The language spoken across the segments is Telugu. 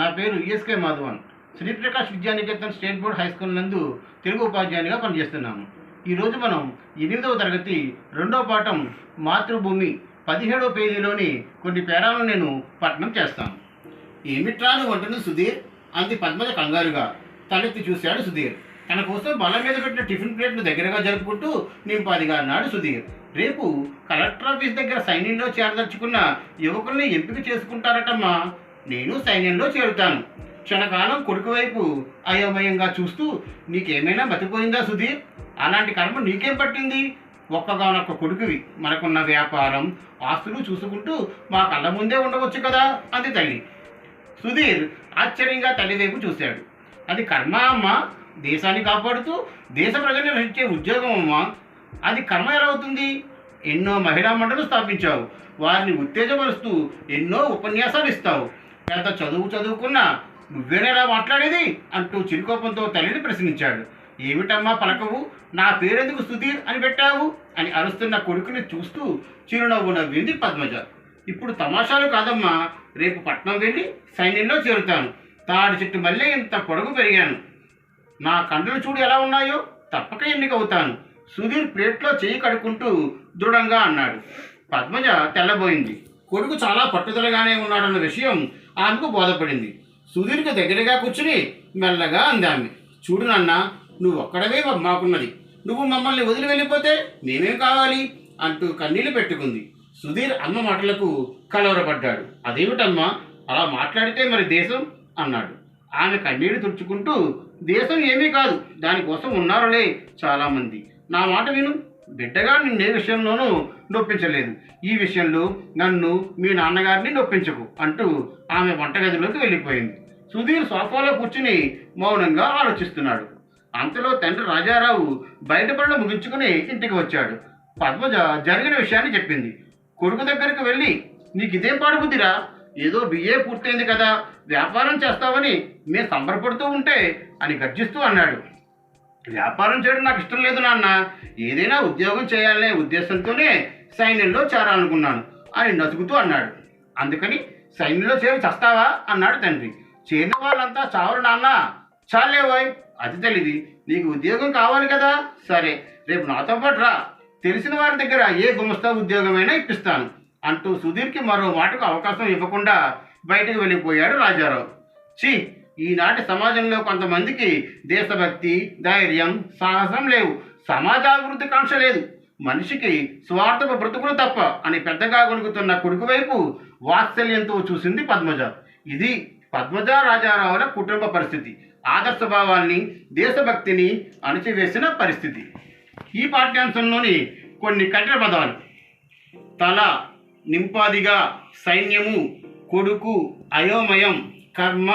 నా పేరు ESK Madhavan. Sriprakash Vidyaniketan state board high school నందు తెలుగు ఉపాధ్యాయునిగా పనిచేస్తున్నాను. ఈరోజు మనం 8వ తరగతి 2వ పాఠం మాతృభూమి 17వ పేజీలోని కొన్ని పేరాలను నేను పఠనం చేస్తాను. ఏమిట్రా నువ్వు అంటున్నది సుధీర్ అంది పద్మజ కంగారుగా. తలెత్తి చూశాడు సుధీర్. తన కోసం బల్ల మీద పెట్టిన టిఫిన్ ప్లేట్ను దగ్గరగా జరుపుకుంటూ నింపాదిగా అన్నాడు సుధీర్. రేపు కలెక్టర్ ఆఫీస్ దగ్గర సైన్యంలో చేరదలుచుకున్న యువకుల్ని ఎంపిక చేసుకుంటారటమ్మా. నేను సైన్యంలో చేరుతాను. క్షణకాలం కొడుకు వైపు అయోమయంగా చూస్తూ, నీకేమైనా మతిపోయిందా సుధీర్? అలాంటి కర్మ నీకేం పట్టింది? ఒక్కగానొక్క కొడుకువి, మనకున్న వ్యాపారం ఆస్తులు చూసుకుంటూ మా కళ్ళ ముందే ఉండవచ్చు కదా అంది తల్లి. సుధీర్ ఆశ్చర్యంగా తల్లి వైపు చూశాడు. అది కర్మ అమ్మా, దేశాన్ని కాపాడుతూ దేశ ప్రజల్ని రక్షించే ఉద్యోగం అమ్మా. అది కర్మ ఎలా అవుతుంది? ఎన్నో మహిళా మండలు స్థాపించావు, వారిని ఉత్తేజపరుస్తూ ఎన్నో ఉపన్యాసాలు ఇస్తావు. పెద్ద చదువుకున్న నువ్వేనేలా మాట్లాడేది అంటూ చిరుకోపంతో తల్లిని ప్రశ్నించాడు. ఏమిటమ్మా పలకవు? నా పేరెందుకు సుధీర్ అని పెట్టావు అని అరుస్తున్న కొడుకుని చూస్తూ చిరునవ్వు నవ్వింది పద్మజ. ఇప్పుడు తమాషాలు కాదమ్మా, రేపు పట్నం వెళ్ళి సైన్యంలో చేరుతాను. తాడి చెట్టు మళ్ళీ ఇంత పొడుగు పెరిగాను. నా కండలు చూడు ఎలా ఉన్నాయో, తప్పక ఎన్నికవుతాను. సుధీర్ ప్లేట్లో చేయి కడుక్కుంటూ దృఢంగా అన్నాడు. పద్మజ తెల్లబోయింది. కొడుకు చాలా పట్టుదలగానే ఉన్నాడన్న విషయం ఆమెకు బోధపడింది. సుధీర్కి దగ్గరగా కూర్చుని మెల్లగా అందామె. చూడు నాన్న, నువ్వు ఒక్కడవే మాకున్నది. నువ్వు మమ్మల్ని వదిలి వెళ్ళిపోతే మేమేం కావాలి అంటూ కన్నీళ్లు పెట్టుకుంది. సుధీర్ అమ్మ మాటలకు కలవరపడ్డాడు. అదేమిటమ్మా అలా మాట్లాడితే మరి దేశం అన్నాడు. ఆమె కన్నీళ్లు తుడుచుకుంటూ, దేశం ఏమీ కాదు, దానికోసం ఉన్నారులే చాలామంది. నా మాట విను. బిడ్డగా నిన్నే విషయంలోనూ నొప్పించలేదు. ఈ విషయంలో నన్ను మీ నాన్నగారిని నొప్పించకు అంటూ ఆమె వంటగదిలోకి వెళ్ళిపోయింది. సుధీర్ సోఫాలో కూర్చుని మౌనంగా ఆలోచిస్తున్నాడు. అంతలో తండ్రి రాజారావు బయట పనులు ముగించుకుని ఇంటికి వచ్చాడు. పద్మజ జరిగిన విషయాన్ని చెప్పింది. కొడుకు దగ్గరికి వెళ్ళి, నీకు ఇదేం పాడుబుద్ధిరా? ఏదో బిఏ పూర్తయింది కదా, వ్యాపారం చేస్తావని మేము సంబరపడుతూ ఉంటే అని గర్జిస్తూ అన్నాడు. వ్యాపారం చేయడం నాకు ఇష్టం లేదు నాన్న, ఏదైనా ఉద్యోగం చేయాలనే ఉద్దేశంతోనే సైన్యంలో చేరాలనుకున్నాను అని నసుగుతూ అన్నాడు. అందుకని సైన్యంలో చేరి చస్తావా అన్నాడు తండ్రి. చేరిన వాళ్ళంతా చావరు నాన్న. చాలేవాయ్, అది తెలివి. నీకు ఉద్యోగం కావాలి కదా, సరే రేపు నాతో పాటు రా, తెలిసిన వారి దగ్గర ఏ గుమస్తా ఉద్యోగమైనా ఇప్పిస్తాను అంటూ సుధీర్కి మరో మాటకు అవకాశం ఇవ్వకుండా బయటకు వెళ్ళిపోయాడు రాజారావు. ఈనాటి సమాజంలో కొంతమందికి దేశభక్తి, ధైర్యం, సాహసం లేవు. సమాజాభివృద్ధి కాంక్ష లేదు. మనిషికి స్వార్థపు బ్రతుకులు తప్ప అని పెద్దగా గొనుగుతున్న కొడుకు వైపు వాత్సల్యంతో చూసింది పద్మజ. ఇది పద్మజ రాజారావుల కుటుంబ పరిస్థితి. ఆదర్శ భావాల్ని, దేశభక్తిని అణచివేసిన పరిస్థితి. ఈ పాఠ్యాంశంలోని కొన్ని కఠిన పదాలు: తల, నింపాదిగా, సైన్యము, కొడుకు, అయోమయం, కర్మ,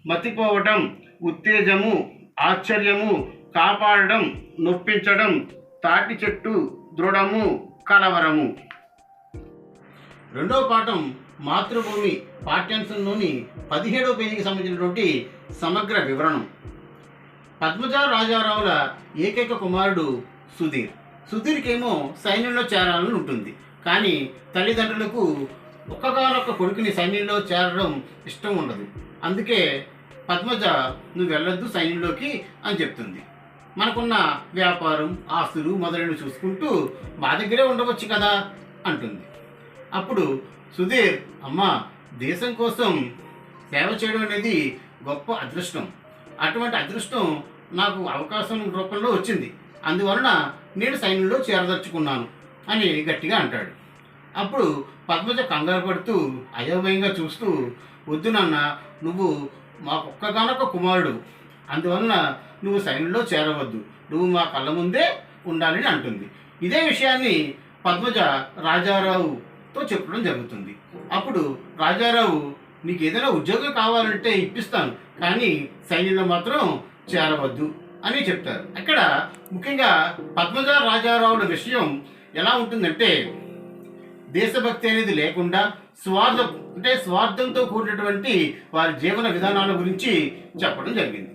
మతిపోవటం, ఉత్తేజము, ఆశ్చర్యము, కాపాడడం, నొప్పించడం, తాటి చెట్టు, దృఢము, కలవరము. 2వ పాఠం మాతృభూమి పాఠ్యాంశంలోని 17వ పేజీకి సంబంధించినటువంటి సమగ్ర వివరణం. పద్మజ రాజారావుల ఏకైక కుమారుడు సుధీర్. సుధీర్కేమో సైన్యంలో చేరాలని ఉంటుంది. కానీ తల్లిదండ్రులకు ఒక్కగానొక్క కొడుకుని సైన్యంలో చేరడం ఇష్టం ఉండదు. అందుకే పద్మజ, నువ్వు వెళ్ళొద్దు సైన్యంలోకి అని చెప్తుంది. మనకున్న వ్యాపారం, ఆస్తులు మొదలైనవి చూసుకుంటూ మా దగ్గరే ఉండవచ్చు కదా అంటుంది. అప్పుడు సుధీర్, అమ్మ, దేశం కోసం సేవ చేయడం అనేది గొప్ప అదృష్టం. అటువంటి అదృష్టం నాకు అవకాశం రూపంలో వచ్చింది. అందువలన నేను సైన్యంలో చేరదలుచుకున్నాను అని గట్టిగా అంటాడు. అప్పుడు పద్మజ కంగారు పడుతూ అయోమయంగా చూస్తూ, వద్దు నాన్న, నువ్వు మాకొక్కగానొక్క కుమారుడు, అందువలన నువ్వు సైన్యంలో చేరవద్దు, నువ్వు మా కళ్ళ ముందే ఉండాలని అంటుంది. ఇదే విషయాన్ని పద్మజ రాజారావుతో చెప్పడం జరుగుతుంది. అప్పుడు రాజారావు, నీకు ఏదైనా ఉద్యోగం కావాలంటే ఇప్పిస్తాను, కానీ సైన్యంలో మాత్రం చేరవద్దు అని చెప్తారు. అక్కడ ముఖ్యంగా పద్మజ రాజారావుల విషయం ఎలా ఉంటుందంటే, దేశభక్తి అనేది లేకుండా స్వార్థంతో కూడినటువంటి వారి జీవన విధానాల గురించి చెప్పడం జరిగింది.